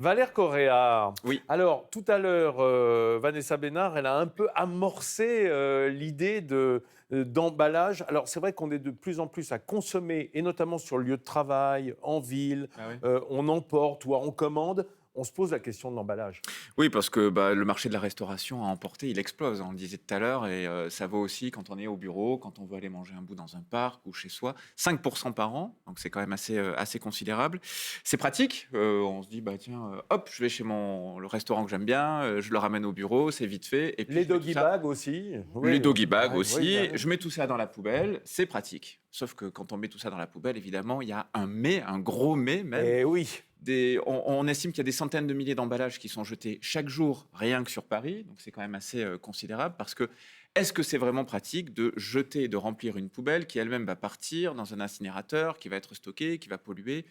Valère Correa. Oui. Alors, tout à l'heure, Vanessa Bénard, elle a un peu amorcé l'idée d'emballage. Alors, c'est vrai qu'on est de plus en plus à consommer, et notamment sur le lieu de travail, en ville, Ah oui. on emporte ou on commande. On se pose la question de l'emballage. Oui, parce que le marché de la restauration à emporter, il explose, hein, on le disait tout à l'heure, et ça vaut aussi quand on est au bureau, quand on veut aller manger un bout dans un parc ou chez soi. 5% par an, donc c'est quand même assez considérable. C'est pratique, on se dit, tiens, hop, je vais chez le restaurant que j'aime bien, je le ramène au bureau, c'est vite fait, et puis Les je mets tout doggy ça. bags aussi. Les Oui, doggy bags oui, oui, aussi, oui. je mets tout ça dans la poubelle, c'est pratique. Sauf que quand on met tout ça dans la poubelle, évidemment, il y a un mais, un gros mais même. Eh oui. On estime qu'il y a des centaines de milliers d'emballages qui sont jetés chaque jour, rien que sur Paris. Donc c'est quand même assez considérable parce que est-ce que c'est vraiment pratique de jeter, de remplir une poubelle qui elle-même va partir dans un incinérateur, qui va être stocké, qui va polluer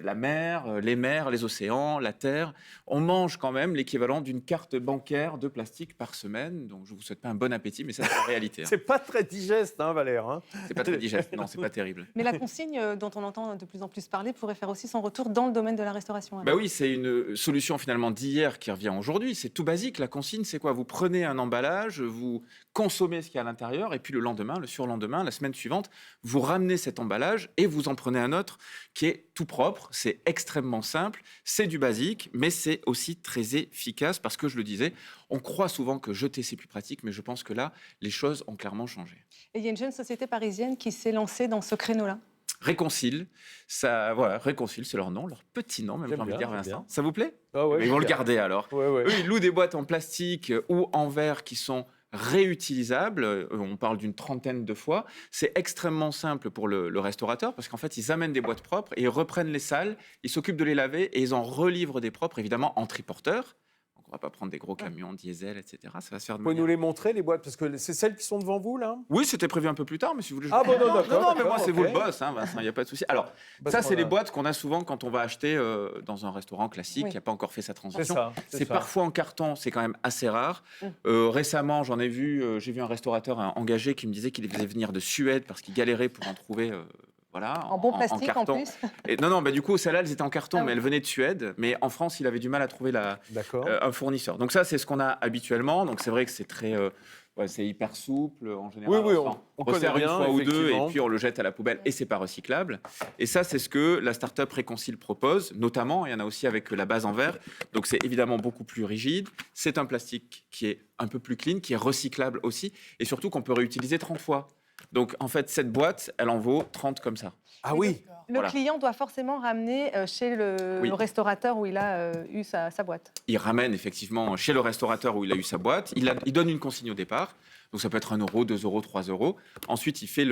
la mer, les mers, les océans, la terre. On mange quand même l'équivalent d'une carte bancaire de plastique par semaine. Donc je ne vous souhaite pas un bon appétit, mais ça c'est la réalité, hein. C'est pas très digeste, hein, Valère, hein. C'est pas très digeste, non, c'est pas terrible. Mais la consigne dont on entend de plus en plus parler pourrait faire aussi son retour dans le domaine de la restauration. Bah alors. oui, c'est une solution finalement d'hier qui revient aujourd'hui. C'est tout basique. La consigne, c'est quoi? Vous prenez un emballage, vous consommez ce qu'il y a à l'intérieur, et puis le lendemain, le surlendemain, la semaine suivante, vous ramenez cet emballage et vous en prenez un autre qui est tout propre. C'est extrêmement simple, c'est du basique, mais c'est aussi très efficace parce que je le disais, on croit souvent que jeter c'est plus pratique, mais je pense que là, les choses ont clairement changé. Et il y a une jeune société parisienne qui s'est lancée dans ce créneau-là. Réconcile, ça, voilà, Réconcile, c'est leur nom, leur petit nom, même j'ai J'aime envie de bien, dire, j'aime Vincent. bien. Ça vous plaît? Ah ouais, Ils vont le bien. garder alors. Ouais, ouais. Eux, ils louent des boîtes en plastique ou en verre qui sont réutilisables. On parle d'une trentaine de fois. C'est extrêmement simple pour le restaurateur parce qu'en fait, ils amènent des boîtes propres et ils reprennent les salles, ils s'occupent de les laver et ils en relivrent des propres, évidemment, en triporteur. Donc, on va pas prendre des gros camions diesel, etc. Ça va se faire de Vous pouvez manière... nous les montrer, les boîtes? Parce que c'est celles qui sont devant vous, là? Oui, c'était prévu un peu plus tard, mais si vous voulez... Ah bon, non, non, d'accord, non, mais moi, d'accord, c'est vous le ok. boss, hein, Vincent, il n'y a pas de souci. Alors, Parce ça, qu'on c'est les a- boîtes qu'on a souvent quand on va acheter dans un restaurant classique Oui. qui n'a pas encore fait sa C'est transition. ça. C'est parfois en carton, c'est quand même assez rare. Récemment, j'en ai vu, j'ai vu un restaurateur engagé qui me disait qu'il les faisait venir de Suède parce qu'il galérait pour en trouver... voilà, En bon plastique en carton. plus. Et non, du coup, celle-là, elles étaient en carton, Ah oui. mais elles venaient de Suède. Mais en France, il avait du mal à trouver D'accord. un fournisseur. Donc ça, c'est ce qu'on a habituellement. Donc c'est vrai que c'est très... ouais, c'est hyper souple en général. Oui, oui, Enfin, on on resserre connaît une bien, fois ou deux et effectivement. puis on le jette à la poubelle et c'est pas recyclable. Et ça, c'est ce que la start-up Réconcile propose, notamment. Il y en a aussi avec la base en verre. Donc c'est évidemment beaucoup plus rigide. C'est un plastique qui est un peu plus clean, qui est recyclable aussi et surtout qu'on peut réutiliser 30 fois. Donc en fait, cette boîte, elle en vaut 30 comme ça. Ah oui. Le Voilà. client doit forcément ramener chez Oui. le restaurateur où il a eu sa boîte. Il ramène effectivement chez le restaurateur où il a eu sa boîte. Il donne une consigne au départ. Donc ça peut être 1 euro, 2 euros, 3 euros. Ensuite, il fait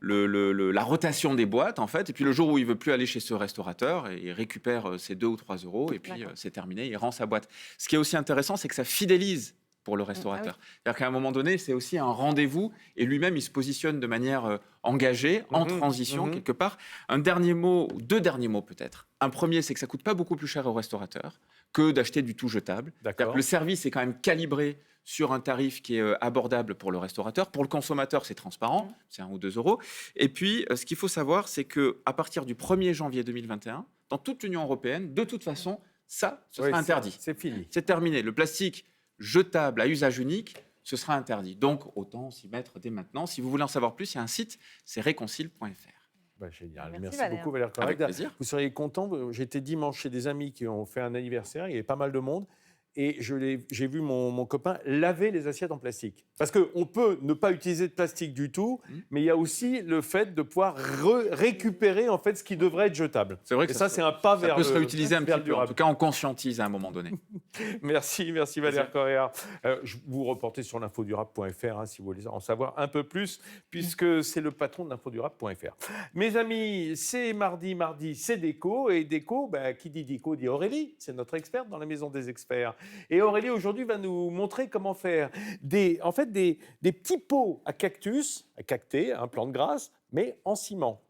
la rotation des boîtes, en fait. Et puis le jour où il veut plus aller chez ce restaurateur, il récupère ses 2 ou 3 euros. Et puis D'accord. c'est terminé, il rend sa boîte. Ce qui est aussi intéressant, c'est que ça fidélise pour le restaurateur. C'est-à-dire qu'à un moment donné, c'est aussi un rendez-vous. Et lui-même, il se positionne de manière engagée, en transition, quelque part. Un dernier mot, ou 2 derniers mots peut-être. Un premier, c'est que ça coûte pas beaucoup plus cher au restaurateur que d'acheter du tout jetable. C'est-à-dire D'accord. que le service est quand même calibré sur un tarif qui est abordable pour le restaurateur. Pour le consommateur, c'est transparent, c'est 1 ou 2 euros. Et puis, ce qu'il faut savoir, c'est qu'à partir du 1er janvier 2021, dans toute l'Union européenne, de toute façon, ça, ce Oui, sera interdit. C'est fini. C'est terminé. Le plastique jetable à usage unique, ce sera interdit. Donc, autant s'y mettre dès maintenant. Si vous voulez en savoir plus, il y a un site, c'est réconcile.fr. Génial. Merci, Merci Valère. beaucoup, Valère Correa. Avec plaisir. Vous seriez content. J'étais dimanche chez des amis qui ont fait un anniversaire. Il y avait pas mal de monde. Et j'ai vu mon copain laver les assiettes en plastique. Parce qu'on peut ne pas utiliser de plastique du tout, mais il y a aussi le fait de pouvoir récupérer en fait, ce qui devrait être jetable. C'est vrai que Et ça, c'est un pas ça vers peut le se réutiliser un vers petit le peu. En durable. tout cas, on conscientise à un moment donné. Merci Valère Correa. Je vous reportez sur l'infodurable.fr si vous voulez en savoir un peu plus, puisque c'est le patron de l'infodurable.fr. Mes amis, c'est mardi, c'est Déco. Et Déco, qui dit Déco dit Aurélie. C'est notre experte dans la maison des experts. Et Aurélie, aujourd'hui, va nous montrer comment faire des petits pots à cactus, à cacter, un plant de grâce, mais en ciment.